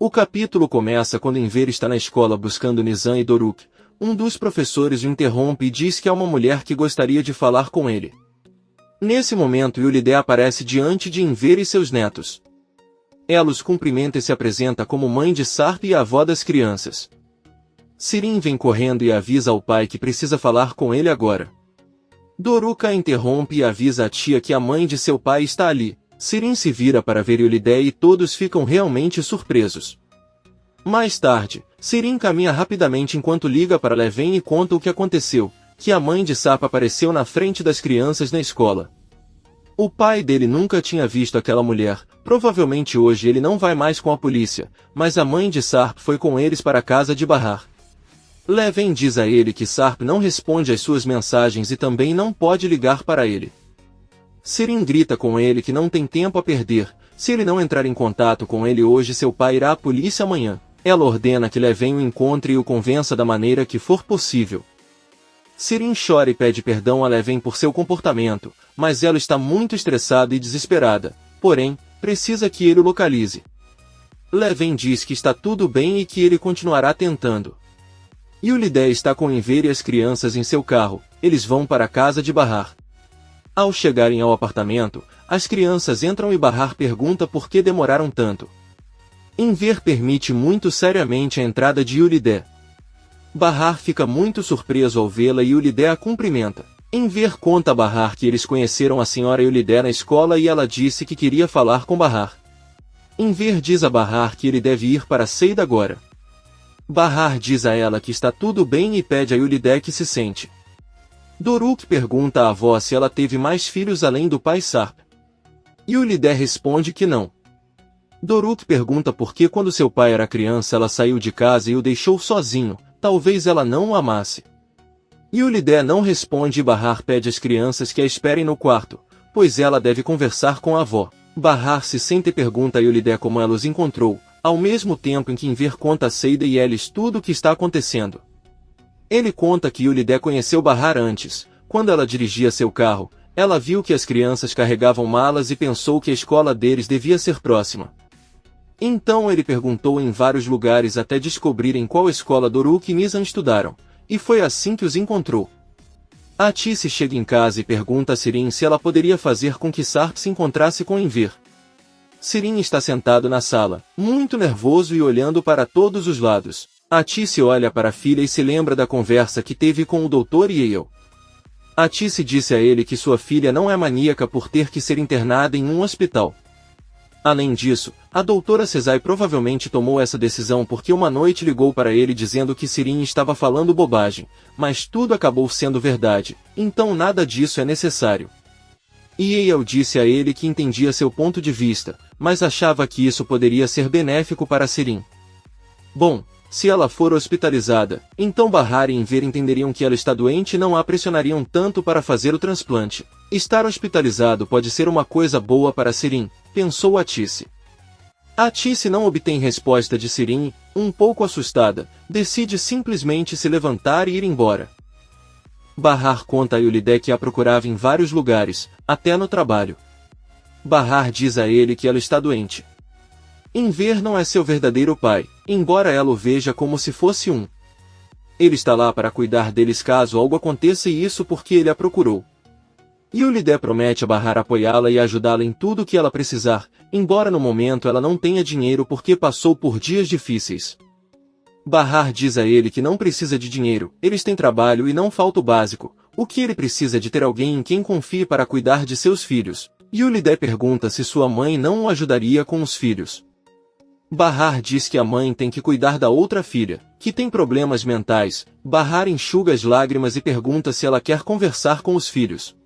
O capítulo começa quando Enver está na escola buscando Nizam e Doruk. Um dos professores o interrompe e diz que há uma mulher que gostaria de falar com ele. Nesse momento Yulide aparece diante de Enver e seus netos. Ela os cumprimenta e se apresenta como mãe de Sarp e avó das crianças. Sirin vem correndo e avisa ao pai que precisa falar com ele agora. Doruk a interrompe e avisa a tia que a mãe de seu pai está ali. Sirin se vira para ver Yulide e todos ficam realmente surpresos. Mais tarde, Sirin caminha rapidamente enquanto liga para Leven e conta o que aconteceu, que a mãe de Sarp apareceu na frente das crianças na escola. O pai dele nunca tinha visto aquela mulher, provavelmente hoje ele não vai mais com a polícia, mas a mãe de Sarp foi com eles para a casa de Bahar. Leven diz a ele que Sarp não responde às suas mensagens e também não pode ligar para ele. Sirin grita com ele que não tem tempo a perder, se ele não entrar em contato com ele hoje seu pai irá à polícia amanhã. Ela ordena que Leven o encontre e o convença da maneira que for possível. Sirin chora e pede perdão a Leven por seu comportamento, mas ela está muito estressada e desesperada, porém, precisa que ele o localize. Leven diz que está tudo bem e que ele continuará tentando. Yulide está com Enver e as crianças em seu carro, eles vão para a casa de Bahar. Ao chegarem ao apartamento, as crianças entram e Bahar pergunta por que demoraram tanto. Enver permite muito seriamente a entrada de Yulide. Bahar fica muito surpreso ao vê-la e Yulide a cumprimenta. Enver conta a Bahar que eles conheceram a senhora Yulide na escola e ela disse que queria falar com Bahar. Enver diz a Bahar que ele deve ir para Seida agora. Bahar diz a ela que está tudo bem e pede a Yulide que se sente. Doruk pergunta à avó se ela teve mais filhos além do pai Sarp. Yulide responde que não. Doruk pergunta por que quando seu pai era criança ela saiu de casa e o deixou sozinho, talvez ela não o amasse. Yulide não responde e Bahar pede às crianças que a esperem no quarto, pois ela deve conversar com a avó. Bahar se senta e pergunta a Yulide como ela os encontrou, ao mesmo tempo em que Enver conta a Seida e eles tudo o que está acontecendo. Ele conta que Yulide conheceu Bahar antes, quando ela dirigia seu carro, ela viu que as crianças carregavam malas e pensou que a escola deles devia ser próxima. Então ele perguntou em vários lugares até descobrir em qual escola Doruk e Nizam estudaram, e foi assim que os encontrou. Atice chega em casa e pergunta a Sirin se ela poderia fazer com que Sarp se encontrasse com Enver. Sirin está sentado na sala, muito nervoso e olhando para todos os lados. Atice olha para a filha e se lembra da conversa que teve com o Dr. Yale. Atice disse a ele que sua filha não é maníaca por ter que ser internada em um hospital. Além disso, a doutora Cesai provavelmente tomou essa decisão porque uma noite ligou para ele dizendo que Sirin estava falando bobagem, mas tudo acabou sendo verdade, então nada disso é necessário. Yale disse a ele que entendia seu ponto de vista, mas achava que isso poderia ser benéfico para Sirin. Bom, se ela for hospitalizada, então Bahar e Enver entenderiam que ela está doente e não a pressionariam tanto para fazer o transplante. Estar hospitalizado pode ser uma coisa boa para Sirin, pensou Atice. Atice não obtém resposta de Sirin, um pouco assustada, decide simplesmente se levantar e ir embora. Bahar conta a Yulide que a procurava em vários lugares, até no trabalho. Bahar diz a ele que ela está doente. Enver não é seu verdadeiro pai, embora ela o veja como se fosse um. Ele está lá para cuidar deles caso algo aconteça e isso porque ele a procurou. Yulide promete a Bahar apoiá-la e ajudá-la em tudo o que ela precisar, embora no momento ela não tenha dinheiro porque passou por dias difíceis. Bahar diz a ele que não precisa de dinheiro, eles têm trabalho e não falta o básico, o que ele precisa é de ter alguém em quem confie para cuidar de seus filhos. Yulide pergunta se sua mãe não o ajudaria com os filhos. Bahar diz que a mãe tem que cuidar da outra filha, que tem problemas mentais. Bahar enxuga as lágrimas e pergunta se ela quer conversar com os filhos.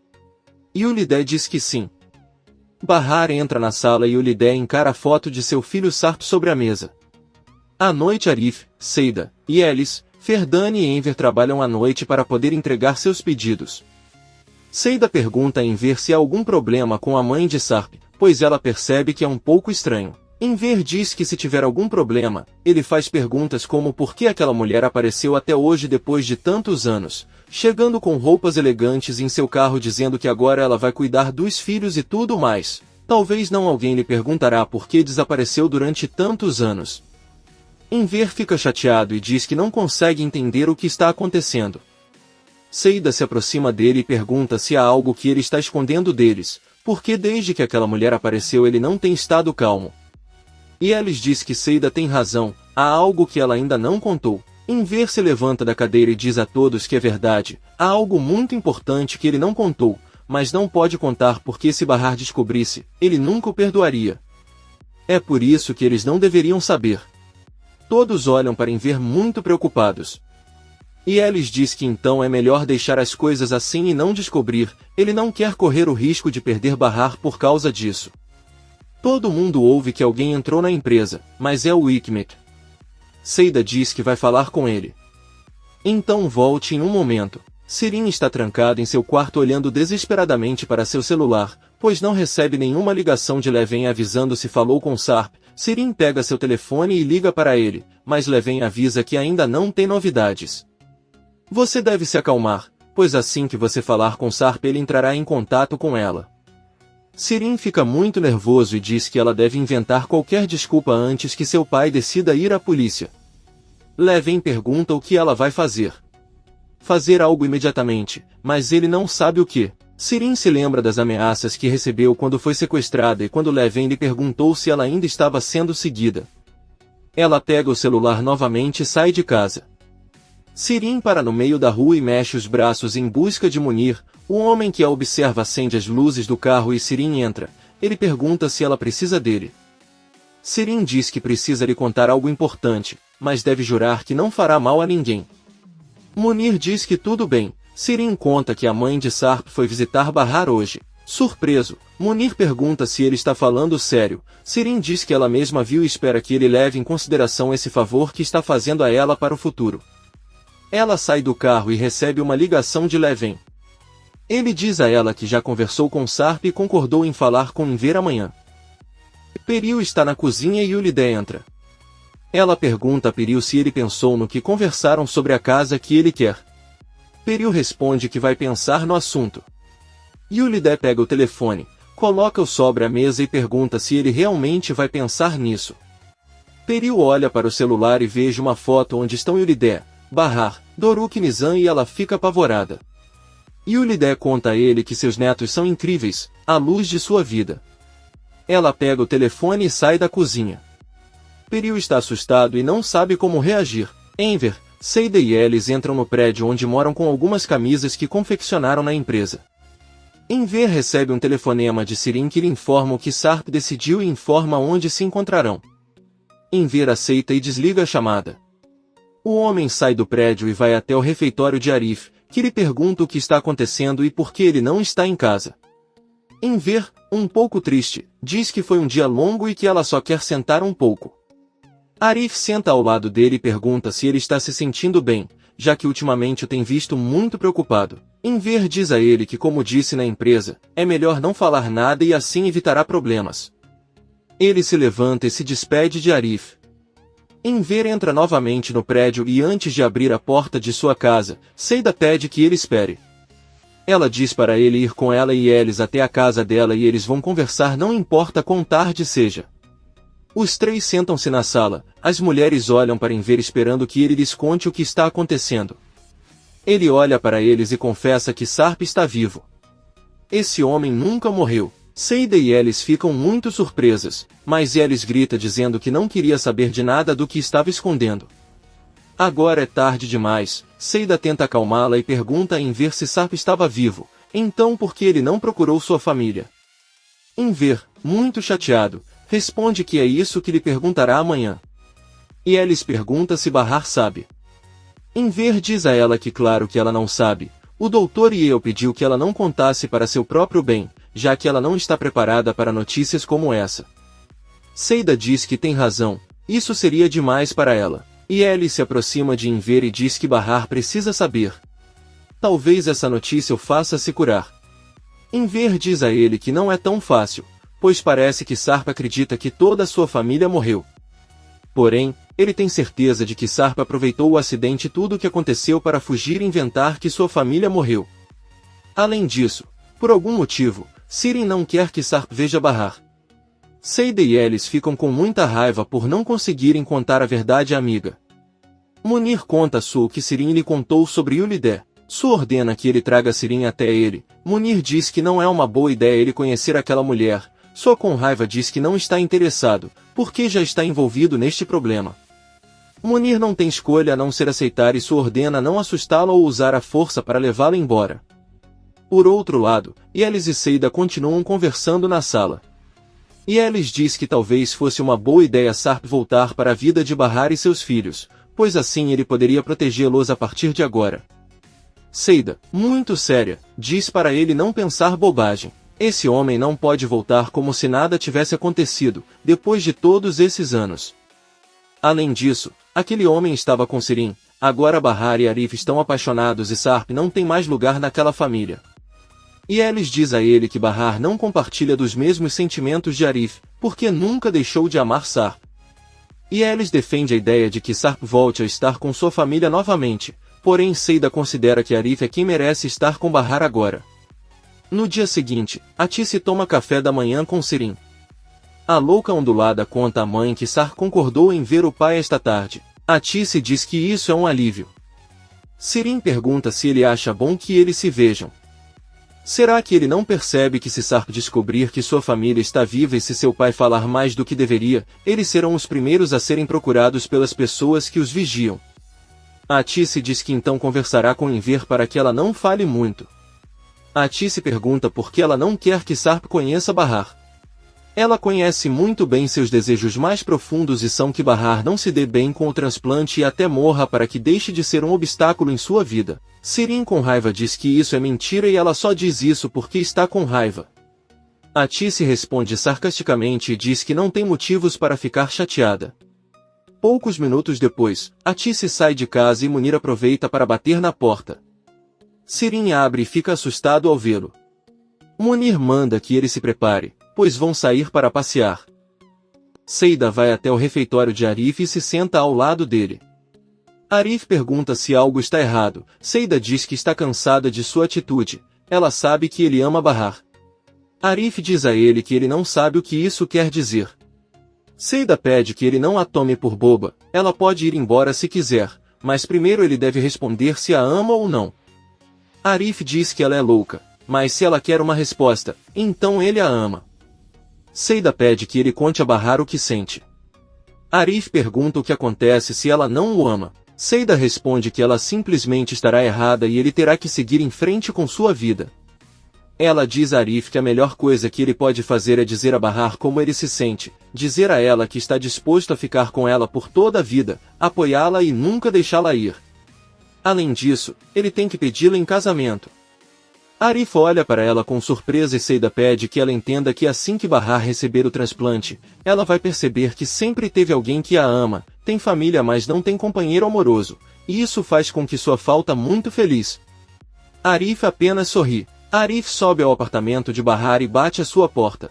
Yulide diz que sim. Bahar entra na sala e Yulide encara a foto de seu filho Sarp sobre a mesa. À noite Arif, Seida, Yelis, Ferdane e Enver trabalham à noite para poder entregar seus pedidos. Seida pergunta a Enver se há algum problema com a mãe de Sarp, pois ela percebe que é um pouco estranho. Enver diz que se tiver algum problema, ele faz perguntas como por que aquela mulher apareceu até hoje depois de tantos anos, chegando com roupas elegantes em seu carro dizendo que agora ela vai cuidar dos filhos e tudo mais. Talvez não alguém lhe perguntará por que desapareceu durante tantos anos. Enver fica chateado e diz que não consegue entender o que está acontecendo. Seida se aproxima dele e pergunta se há algo que ele está escondendo deles, porque desde que aquela mulher apareceu ele não tem estado calmo. E Elis diz que Seida tem razão, há algo que ela ainda não contou. Enver se levanta da cadeira e diz a todos que é verdade, há algo muito importante que ele não contou, mas não pode contar porque se Bahar descobrisse, ele nunca o perdoaria. É por isso que eles não deveriam saber. Todos olham para Enver muito preocupados. E Elis diz que então é melhor deixar as coisas assim e não descobrir, ele não quer correr o risco de perder Bahar por causa disso. Todo mundo ouve que alguém entrou na empresa, mas é o Hikmet. Seida diz que vai falar com ele. Então volte em um momento. Sirin está trancado em seu quarto olhando desesperadamente para seu celular, pois não recebe nenhuma ligação de Leven avisando se falou com Sarp. Sirin pega seu telefone e liga para ele, mas Leven avisa que ainda não tem novidades. Você deve se acalmar, pois assim que você falar com Sarp ele entrará em contato com ela. Sirin fica muito nervoso e diz que ela deve inventar qualquer desculpa antes que seu pai decida ir à polícia. Leven pergunta o que ela vai fazer. Fazer algo imediatamente, mas ele não sabe o que. Sirin se lembra das ameaças que recebeu quando foi sequestrada e quando Leven lhe perguntou se ela ainda estava sendo seguida. Ela pega o celular novamente e sai de casa. Sirin para no meio da rua e mexe os braços em busca de Munir. O homem que a observa acende as luzes do carro e Sirin entra. Ele pergunta se ela precisa dele. Sirin diz que precisa lhe contar algo importante, mas deve jurar que não fará mal a ninguém. Munir diz que tudo bem. Sirin conta que a mãe de Sarp foi visitar Bahar hoje. Surpreso, Munir pergunta se ele está falando sério. Sirin diz que ela mesma viu e espera que ele leve em consideração esse favor que está fazendo a ela para o futuro. Ela sai do carro e recebe uma ligação de Leven. Ele diz a ela que já conversou com Sarp e concordou em falar com Enver amanhã. Peril está na cozinha e Ulide entra. Ela pergunta a Peril se ele pensou no que conversaram sobre a casa que ele quer. Peril responde que vai pensar no assunto. Ulide pega o telefone, coloca-o sobre a mesa e pergunta se ele realmente vai pensar nisso. Peril olha para o celular e veja uma foto onde estão Ulide, Bahar, Doruk e Nizam e ela fica apavorada. Ulide conta a ele que seus netos são incríveis, a luz de sua vida. Ela pega o telefone e sai da cozinha. Peril está assustado e não sabe como reagir. Enver, Seida e Elis entram no prédio onde moram com algumas camisas que confeccionaram na empresa. Enver recebe um telefonema de Sirin que lhe informa o que Sarp decidiu e informa onde se encontrarão. Enver aceita e desliga a chamada. O homem sai do prédio e vai até o refeitório de Arif, que lhe pergunta o que está acontecendo e por que ele não está em casa. Enver, um pouco triste, diz que foi um dia longo e que ela só quer sentar um pouco. Arif senta ao lado dele e pergunta se ele está se sentindo bem, já que ultimamente o tem visto muito preocupado. Enver diz a ele que, como disse na empresa, é melhor não falar nada e assim evitará problemas. Ele se levanta e se despede de Arif. Enver entra novamente no prédio e antes de abrir a porta de sua casa, Seida pede que ele espere. Ela diz para ele ir com ela e Elis até a casa dela e eles vão conversar não importa quão tarde seja. Os três sentam-se na sala, as mulheres olham para Enver esperando que ele lhes conte o que está acontecendo. Ele olha para eles e confessa que Sarp está vivo. Esse homem nunca morreu. Seida e Elis ficam muito surpresas, mas Elis grita dizendo que não queria saber de nada do que estava escondendo. Agora é tarde demais. Seida tenta acalmá-la e pergunta a Enver se Sarp estava vivo, então por que ele não procurou sua família. Enver, muito chateado, responde que é isso que lhe perguntará amanhã. E Elis pergunta se Bahar sabe. Enver diz a ela que claro que ela não sabe. O doutor Yeo pediu que ela não contasse para seu próprio bem, já que ela não está preparada para notícias como essa. Seida diz que tem razão, isso seria demais para ela. E Elis se aproxima de Enver e diz que Bahar precisa saber. Talvez essa notícia o faça se curar. Enver diz a ele que não é tão fácil, pois parece que Sarp acredita que toda a sua família morreu. Porém, ele tem certeza de que Sarp aproveitou o acidente e tudo o que aconteceu para fugir e inventar que sua família morreu. Além disso, por algum motivo, Sirin não quer que Sarp veja Bahar. Seida e Elis ficam com muita raiva por não conseguirem contar a verdade à amiga. Munir conta a Su o que Sirin lhe contou sobre Yulidé. Su ordena que ele traga Sirin até ele. Munir diz que não é uma boa ideia ele conhecer aquela mulher. Só com raiva diz que não está interessado, porque já está envolvido neste problema. Munir não tem escolha a não ser aceitar e Su ordena não assustá-lo ou usar a força para levá-lo embora. Por outro lado, Elis e Seida continuam conversando na sala. Elis diz que talvez fosse uma boa ideia Sarp voltar para a vida de Bahar e seus filhos, pois assim ele poderia protegê-los a partir de agora. Seida, muito séria, diz para ele não pensar bobagem. Esse homem não pode voltar como se nada tivesse acontecido, depois de todos esses anos. Além disso, aquele homem estava com Sirin, agora Bahar e Arif estão apaixonados e Sarp não tem mais lugar naquela família. Elis diz a ele que Bahar não compartilha dos mesmos sentimentos de Arif, porque nunca deixou de amar Sarp. Elis defende a ideia de que Sarp volte a estar com sua família novamente, porém Seida considera que Arif é quem merece estar com Bahar agora. No dia seguinte, Atice toma café da manhã com Sirin. A louca ondulada conta à mãe que Sarp concordou em ver o pai esta tarde. Atice diz que isso é um alívio. Sirin pergunta se ele acha bom que eles se vejam. Será que ele não percebe que se Sarp descobrir que sua família está viva e se seu pai falar mais do que deveria, eles serão os primeiros a serem procurados pelas pessoas que os vigiam? Atice diz que então conversará com Enver para que ela não fale muito. Atice pergunta por que ela não quer que Sarp conheça Bahar. Ela conhece muito bem seus desejos mais profundos e são que Bahar não se dê bem com o transplante e até morra para que deixe de ser um obstáculo em sua vida. Sirin com raiva diz que isso é mentira e ela só diz isso porque está com raiva. Atice responde sarcasticamente e diz que não tem motivos para ficar chateada. Poucos minutos depois, Atice sai de casa e Munir aproveita para bater na porta. Sirin abre e fica assustado ao vê-lo. Munir manda que ele se prepare, pois vão sair para passear. Seida vai até o refeitório de Arif e se senta ao lado dele. Arif pergunta se algo está errado. Seida diz que está cansada de sua atitude. Ela sabe que ele ama Bahar. Arif diz a ele que ele não sabe o que isso quer dizer. Seida pede que ele não a tome por boba. Ela pode ir embora se quiser, mas primeiro ele deve responder se a ama ou não. Arif diz que ela é louca, mas se ela quer uma resposta, então ele a ama. Seida pede que ele conte a Bahar o que sente. Arif pergunta o que acontece se ela não o ama. Seida responde que ela simplesmente estará errada e ele terá que seguir em frente com sua vida. Ela diz a Arif que a melhor coisa que ele pode fazer é dizer a Bahar como ele se sente, dizer a ela que está disposto a ficar com ela por toda a vida, apoiá-la e nunca deixá-la ir. Além disso, ele tem que pedi-la em casamento. Arif olha para ela com surpresa e Seida pede que ela entenda que assim que Bahar receber o transplante, ela vai perceber que sempre teve alguém que a ama, tem família mas não tem companheiro amoroso, e isso faz com que sua falta muito feliz. Arif apenas sorri. Arif sobe ao apartamento de Bahar e bate à sua porta.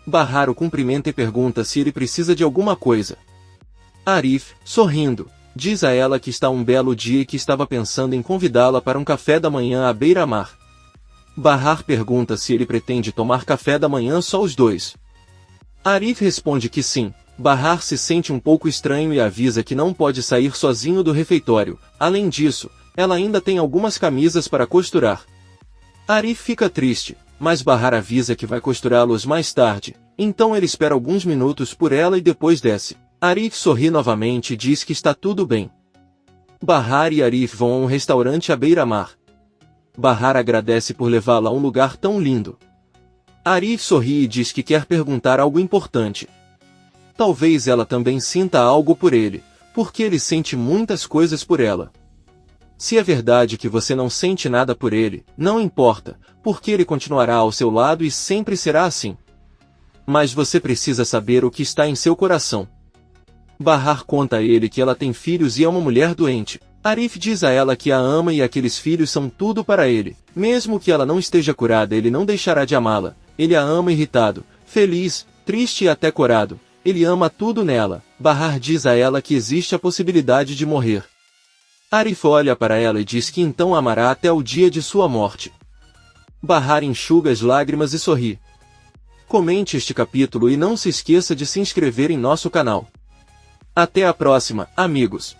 Bahar o cumprimenta e pergunta se ele precisa de alguma coisa. Arif, sorrindo, diz a ela que está um belo dia e que estava pensando em convidá-la para um café da manhã à beira-mar. Bahar pergunta se ele pretende tomar café da manhã só os dois. Arif responde que sim. Bahar se sente um pouco estranho e avisa que não pode sair sozinho do refeitório. Além disso, ela ainda tem algumas camisas para costurar. Arif fica triste, mas Bahar avisa que vai costurá-los mais tarde, então ele espera alguns minutos por ela e depois desce. Arif sorri novamente e diz que está tudo bem. Bahar e Arif vão a um restaurante à beira-mar. Bahar agradece por levá-la a um lugar tão lindo. Arif sorri e diz que quer perguntar algo importante. Talvez ela também sinta algo por ele, porque ele sente muitas coisas por ela. Se é verdade que você não sente nada por ele, não importa, porque ele continuará ao seu lado e sempre será assim. Mas você precisa saber o que está em seu coração. Bahar conta a ele que ela tem filhos e é uma mulher doente. Arif diz a ela que a ama e aqueles filhos são tudo para ele. Mesmo que ela não esteja curada, ele não deixará de amá-la. Ele a ama irritado, feliz, triste e até corado. Ele ama tudo nela. Bahar diz a ela que existe a possibilidade de morrer. Arif olha para ela e diz que então a amará até o dia de sua morte. Bahar enxuga as lágrimas e sorri. Comente este capítulo e não se esqueça de se inscrever em nosso canal. Até a próxima, amigos!